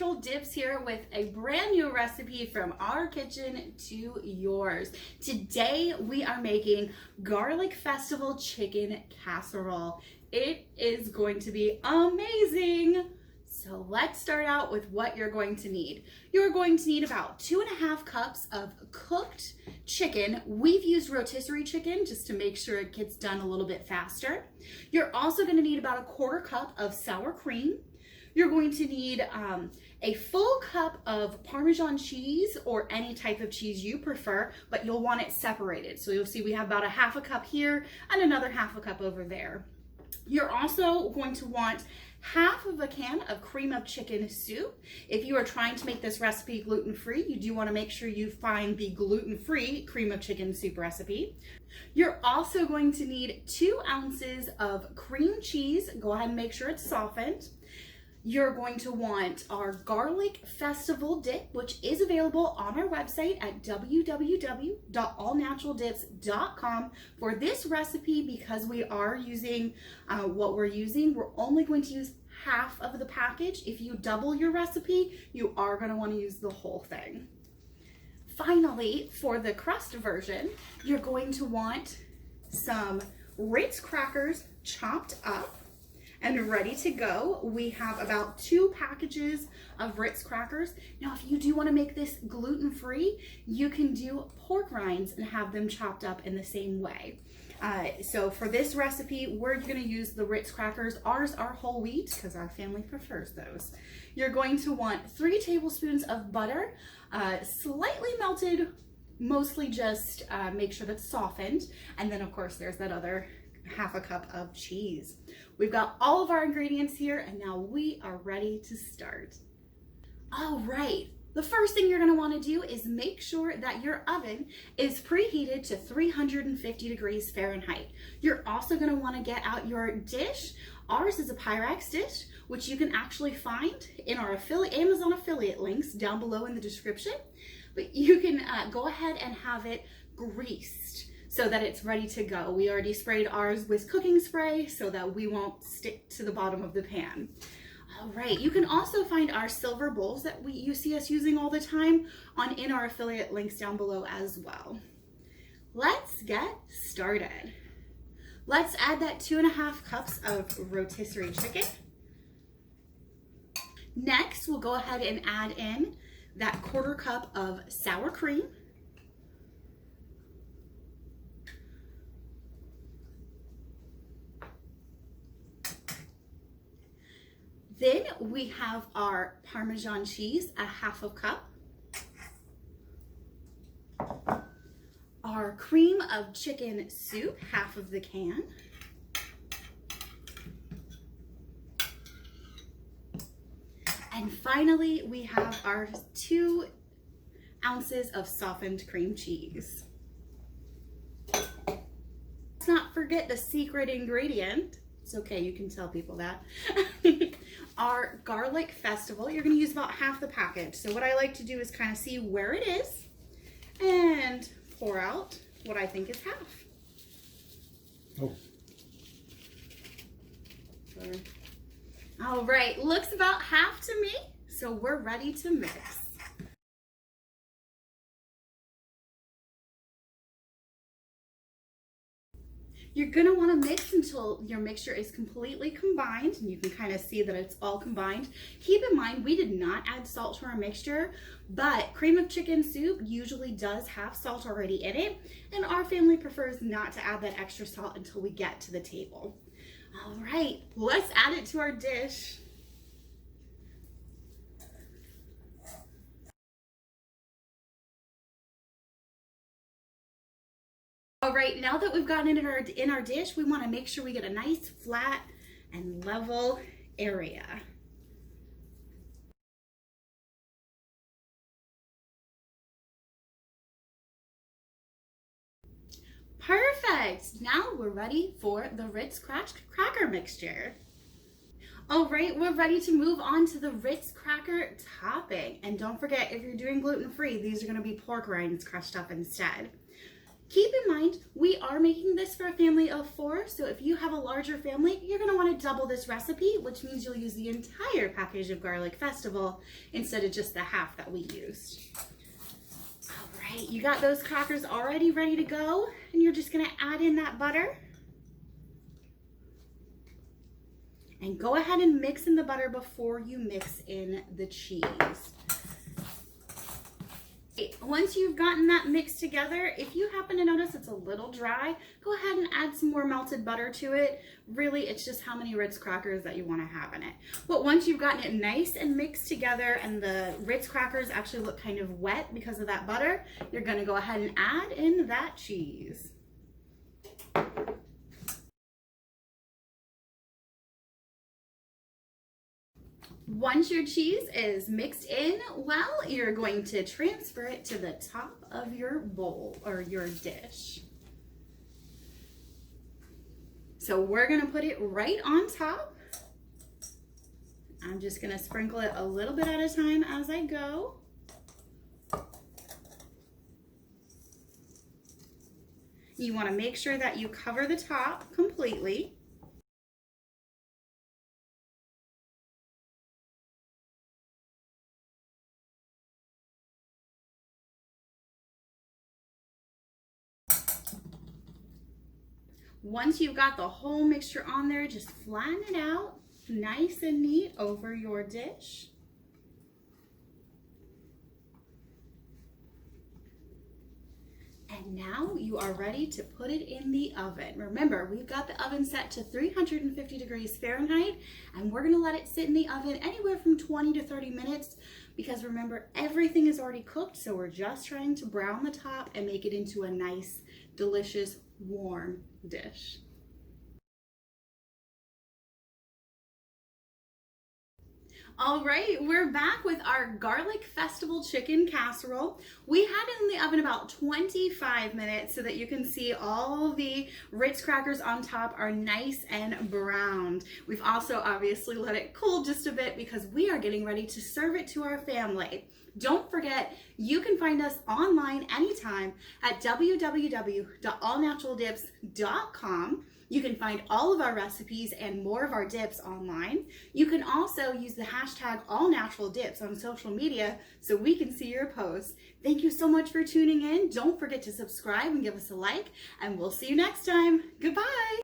Natural Dips here with a brand new recipe from our kitchen to yours. Today we are making garlic festival chicken casserole. It is going to be amazing. So let's start out with what you're going to need. You're going to need about 2.5 cups of cooked chicken. We've used rotisserie chicken just to make sure it gets done a little bit faster. You're also going to need about 1/4 cup of sour cream. You're going to need a full cup of Parmesan cheese or any type of cheese you prefer, but you'll want it separated. So you'll see we have about 1/2 cup here and another 1/2 cup over there. You're also going to want 1/2 can of cream of chicken soup. If you are trying to make this recipe gluten-free, you do want to make sure you find the gluten-free cream of chicken soup recipe. You're also going to need 2 ounces of cream cheese. Go ahead and make sure it's softened. You're going to want our garlic festival dip, which is available on our website at www.allnaturaldips.com. For this recipe, because we are using what we're using, we're only going to use half of the package. If you double your recipe, you are going to want to use the whole thing. Finally, for the crust version, you're going to want some Ritz Crackers chopped up and ready to go. We have about 2 packages of Ritz Crackers. Now, if you do want to make this gluten-free, you can do pork rinds and have them chopped up in the same way. So for this recipe, we're going to use the Ritz Crackers. Ours are whole wheat because our family prefers those. You're going to want 3 tablespoons of butter, slightly melted, mostly just make sure that's softened. And then of course there's that other 1/2 cup of cheese. We've got all of our ingredients here, and now we are ready to start. All right, the first thing you're going to want to do is make sure that your oven is preheated to 350 degrees Fahrenheit. You're also going to want to get out your dish. Ours is a Pyrex dish, which you can actually find in our Amazon affiliate links down below in the description. But you can go ahead and have it greased so that it's ready to go. We already sprayed ours with cooking spray so that we won't stick to the bottom of the pan. All right, you can also find our silver bowls that you see us using all the time in our affiliate links down below as well. Let's get started. Let's add that 2.5 cups of rotisserie chicken. Next, we'll go ahead and add in that 1/4 cup of sour cream. Then we have our Parmesan cheese, 1/2 cup. Our cream of chicken soup, 1/2 can. And finally, we have our 2 ounces of softened cream cheese. Let's not forget the secret ingredient. It's okay, you can tell people that. Our garlic festival, you're going to use about half the package. So what I like to do is kind of see where it is and pour out what I think is half. Oh. Sorry. All right, looks about half to me. So we're ready to mix. You're gonna wanna mix until your mixture is completely combined, and you can kind of see that it's all combined. Keep in mind, we did not add salt to our mixture, but cream of chicken soup usually does have salt already in it, and our family prefers not to add that extra salt until we get to the table. All right, let's add it to our dish. All right, now that we've gotten it in our dish, we want to make sure we get a nice flat and level area. Perfect. Now we're ready for the Ritz Cracker mixture. All right, we're ready to move on to the Ritz Cracker topping. And don't forget, if you're doing gluten-free, these are going to be pork rinds crushed up instead. Keep in mind, we are making this for a family of 4, so if you have a larger family, you're gonna wanna double this recipe, which means you'll use the entire package of garlic festival instead of just the half that we used. All right, you got those crackers already ready to go, and you're just gonna add in that butter. And go ahead and mix in the butter before you mix in the cheese. Once you've gotten that mixed together, if you happen to notice it's a little dry, go ahead and add some more melted butter to it. Really, it's just how many Ritz crackers that you want to have in it. But once you've gotten it nice and mixed together and the Ritz crackers actually look kind of wet because of that butter, you're going to go ahead and add in that cheese. Once your cheese is mixed in, well, you're going to transfer it to the top of your bowl or your dish. So we're going to put it right on top. I'm just going to sprinkle it a little bit at a time as I go. You want to make sure that you cover the top completely. Once you've got the whole mixture on there, just flatten it out nice and neat over your dish. And now you are ready to put it in the oven. Remember, we've got the oven set to 350 degrees Fahrenheit, and we're gonna let it sit in the oven anywhere from 20 to 30 minutes because remember, everything is already cooked, so we're just trying to brown the top and make it into a nice, delicious, warm dish. All right, we're back with our garlic festival chicken casserole. We had it in the oven about 25 minutes so that you can see all the Ritz crackers on top are nice and browned. We've also obviously let it cool just a bit because we are getting ready to serve it to our family. Don't forget, you can find us online anytime at www.allnaturaldips.com. You can find all of our recipes and more of our dips online. You can also use the hashtag AllNaturalDips on social media so we can see your posts. Thank you so much for tuning in. Don't forget to subscribe and give us a like, and we'll see you next time. Goodbye.